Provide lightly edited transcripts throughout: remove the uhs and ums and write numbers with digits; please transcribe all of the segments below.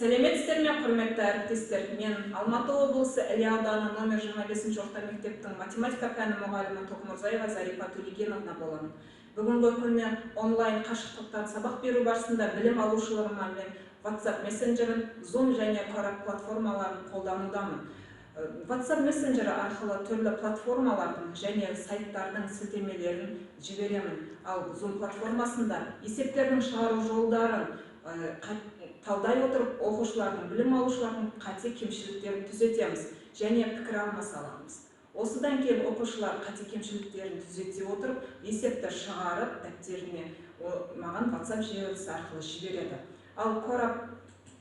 Сәлеметсіздер ме, құрметті әріптестер? Мен Алматы облысы Іле ауданы номер 25 орта мектептің математика пәні мұғалімі Тоқмұрзаева Зарипа Төлегеновна боламын. Бүгінгі күні онлайн қашықтықтан сабақ беру барысында білім алушыларыма мен WhatsApp мессенджерін, Zoom және Кораб платформаларын қолданудамын. WhatsApp мессенджері арқылы түрлі платформалардың және сайттардың сілтемелерін жіберемін. Ал Zoom платформасында есептердің шығару жолдарын талдай отырып, оқушылардың, білім алушылардың қате кемшіліктерін түзетеміз және пікір алмасамыз. Осыдан кейін оқушылар қате кемшіліктерін түзете отырып, есепті шығарып, дәптеріне маған WhatsApp желісі арқылы жібереді. Ал Кораб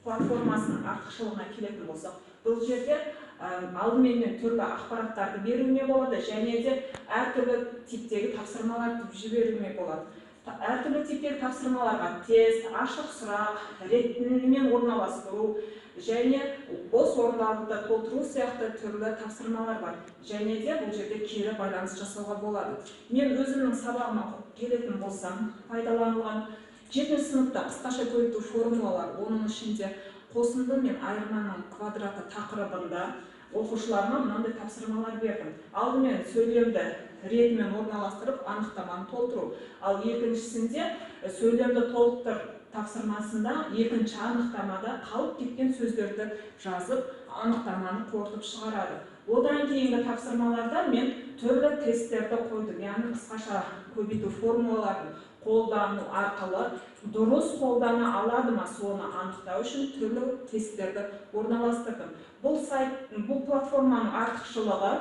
платформасының артықшылығына келетін болсақ, бұл жерде алдымен түрлі ақпараттарды беруіне болады және де әртүрлі типтегі тапсырмаларды жіберуіне болады. Әртүрлі типтегі тапсырмаларға тест, ашық сұрақ, ретімен орналастыру және бос орындарды толтыру сияқты түрлі тапсырмалар бар. Және де бұл жерде кері байланыс жасауға болады. Мен өзімнің сабағыма келетін болсам, пайдаланылған 7 сыныпта қысқаша көбейту формулалар, оның ішінде қосынды мен айырманың квадраты тақырыбында оқушыларыма мынандай тапсырмалар бердім. Алдымен сөйлемді ретімен орналастырып, анықтаманы толтыру. Ал екіншісінде сөйлемді толықтыр тапсырмасында екінші анықтамада қалып кеткен сөздерді жазып, анықтаманы қорытып шығарады. Одан кейінгі тапсырмаларда мен түрлі тесттерді қойдым. Яғни қысқаша көбейту формулаларын қолдану арқылы дұрыс қолдана алады ма, соны анықтау үшін түрлі тесттерді орналастырдым. Бұл платформаның артықшылығы,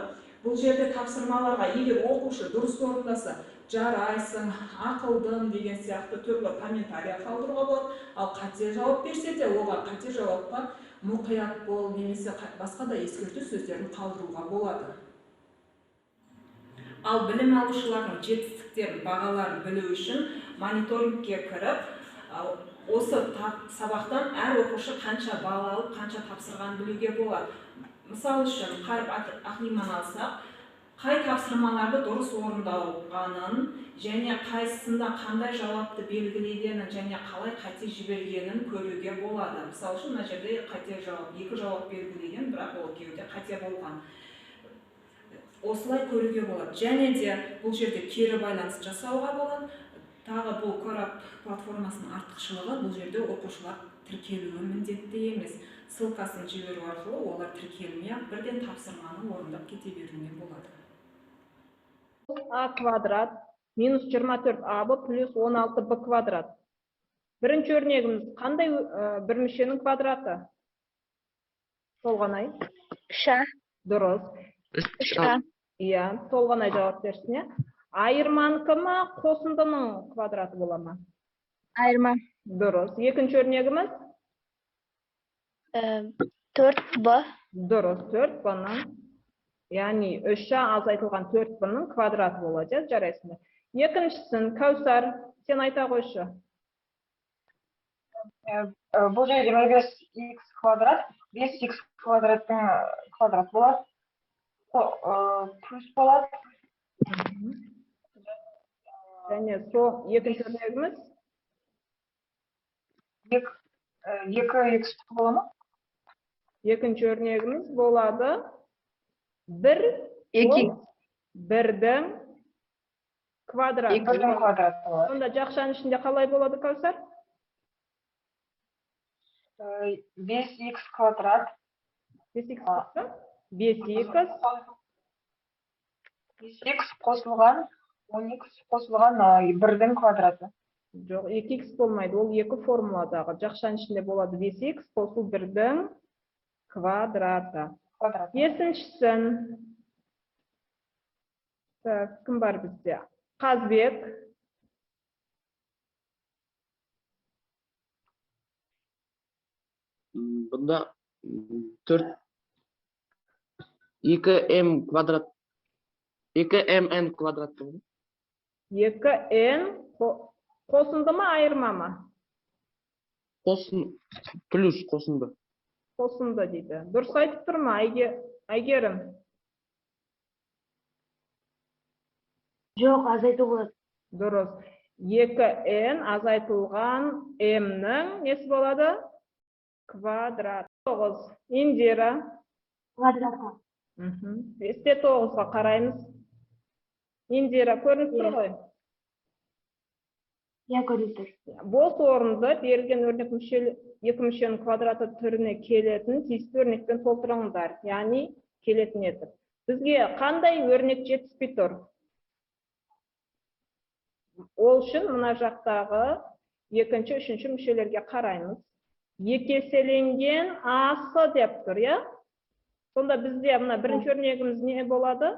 бұл жерде тапсырмаларға егер оқушы дұрыс орындаса, жарайсың, ақылдым деген сияқты түрлі комментария қалдыруға болады. Ал қате жауап берсе де, оған қате жауапқа мұқият бол немесе басқа да ескерту сөздерін қалдыруға болады. Ал білім алушылардың жетістіктерін, бағаларын білу үшін мониторингке кіріп, осы сабақтан әр оқушы қанша балл алып, қанша тапсырған білуге болады. Мысал үшін, қарып ақиман алсақ, қай тапсырмаларды дұрыс орындалғанын және қайсысында қандай жауапты белгілегенін және қалай қате жібергенін көруге болады. Мысал үшін, мына жерде қате жауап, 2 жауап белгілеген, бірақ ол екеуі қате болған. Осылай көруге болады. Және де бұл жерде кері байланыс жасауға болады. Тағы бұл Кораб платформасының артықшылығы, бұл жерде оқушылар тіркелуі міндетті емес. Ссылкасын жіберу арқылы олар тіркелмей-ақ бірден тапсырманы орындап кете беруіне болады. А квадрат минус 24аб плюс 16б квадрат. Бірінші өрнегіміз қандай бір мүшенің квадраты? Толғанай? Үша. Дұрыс. Үша. Иә, толғанай жауап берсін. Айырманікі ма, қосындының квадраты бола ма? Айырма. Дұрыс. Екінші өрнегіміз? 4b. Дұрыс, 4b-ның. Яғни 3-ша азайтылған 4b-ның квадраты болады, жарайсың. Екіншісін, Кәусар, сен айта қойшы. Бұл жерде 5x квадрат, 5x квадраттың квадрат болады. Плюс болады. Және сол екінші өрнегіміз? 2x бола ма? Екінші өрнегіміз болады 1-дің квадраты. 2-дің квадраты болады. Сонда жақшаның ішінде қалай болады, Кәусар? 5x квадрат. 5x квадрат? 5x қосылған 10x қосылған 1-дің квадраты. Жоқ, 2x болмайды, ол екі формуладағы. Жақшаның ішінде болады 5x қосыл 1-дің квадраты. Бесіншісін, кім бар бізде? Қазбек. Бұнда 2m квадрат 2mn квадрат болды. 2n қосынды ма, айырма ма? Плюс қосынды. Қосынды дейді. Дұрыс айтып тұр ма, Әйгерім? Жоқ, азайту болады. Дұрыс. 2n азайтылған m-нің несі болады? квадрат. 9. Индира. Квадратқа. 5-те 9-ға қараймыз. Индира көрініп тұр ғой. Я көріп тұр. Бос орынды берілген өрнек екі мүшенің квадраты түріне келетін тиісті өрнекпен толтырыңыздар. Яғни келетін етіп. Бізге қандай өрнек жетіспей тұр? Ол үшін мына жақтағы екінші, үшінші мүшелерге қараймыз. Екі еселенген асы деп тұр, я? Сонда бізде мына бірінші өрнегіміз не болады?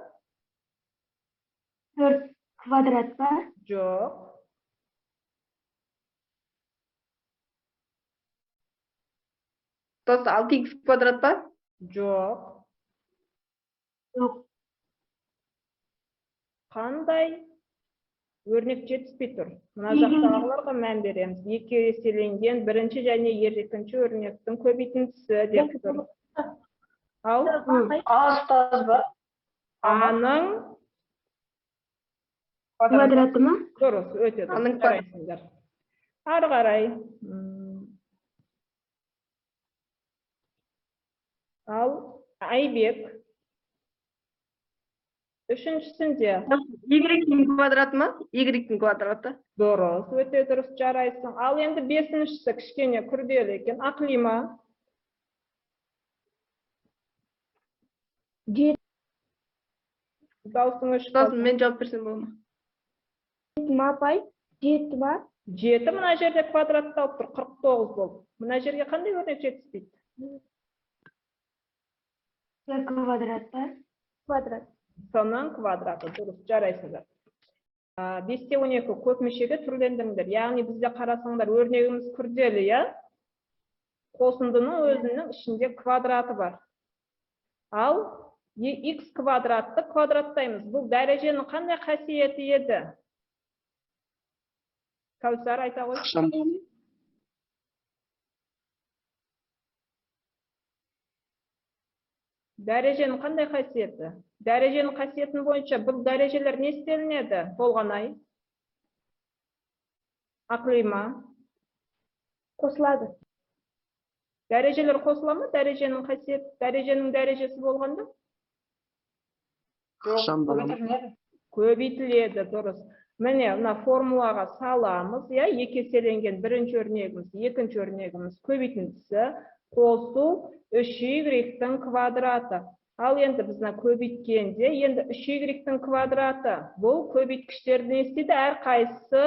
4 квадрат па? Жоқ. Тост 6х квадрат па? Жоқ. Жоқ. Қандай өрнек жетіспей тұр? Мына жақтағыларға мән береміз. Екі еселенген бірінші және екінші өрнектің көбейтіндісі деп тұр. Ал Астаз ба? аның Квадраты ма? дұрыс, өте дұрыс. Аның Жарайсыңдар. Ары қарай. Ал Айбек үшіншісінде Y-дің квадраты ма? Y-дің квадраты. дұрыс, өте дұрыс, жарайсың. Ал енді бесіншісі кішкене күрделі екен. Ақлима. Даусың өшіп Тост қалды. мен жауап берсем болады ма? Ма апай? 7 ба? 7 мына жерде квадратталып тұр, 49 болып. Мына жерге қандай өрнек жетіспейді? 2 квадрат па? Квадрат. Соның квадраты, дұрыс, жарайсыңдар. 5-те 12 көп мүшеге түрлендіріңдер. Яғни бізде қарасаңдар өрнегіміз күрделі, я? Қосындының өзінің ішінде квадраты бар. Ал x квадратты квадраттаймыз. Бұл дәреженің қандай қасиеті еді? Кәусар айта ғой. Ықшам. Дәреженің қандай қасиеті? Дәреженің қасиетін бойынша бұл дәрежелер не істелінеді? Толғанай. Ақлима. Қосылады. Дәрежелер қосыла ма? Дәреженің қасиеті, дәреженің дәрежесі болғанда? Ықшам бола ма? Көбейтілмеді. Көбейтіледі, дұрыс. Міне, мына формулаға саламыз, я, екі еселенген бірінші өрнегіміз, екінші өрнегіміз көбейтіндісі қосу 3y-дің квадраты. Ал енді біздің көбейткенде, енді 3y-дің квадраты. Бұл көбейткіштерді не істейді? Әр қайсысы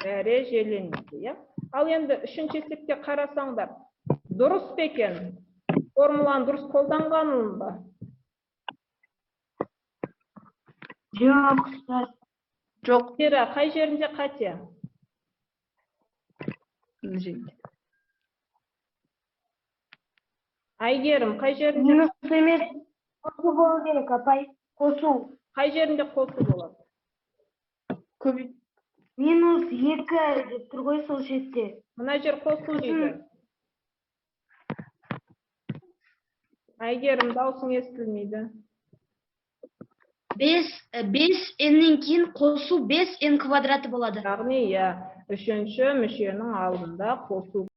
дәрежеленеді, я? Ал енді үшінші есепке қарасаңдар, дұрыс па екен? Формуланы дұрыс қолданғанын ба? Жоқ. Жоқ. Сера, қай жерінде қате? Айгерім, қай жерінде? Минус емес. Қосу болу керек, апай. Қосу. Қай жерінде қосу болады? Көбейт. Минус 2 деп тұр ғой сол шетте. Мына жер қосу дейді. Айгерім, даусың естілмейді. 5n-нен кейін қосу 5n квадраты болады. Яғни, үшінші мүшенің алдында қосу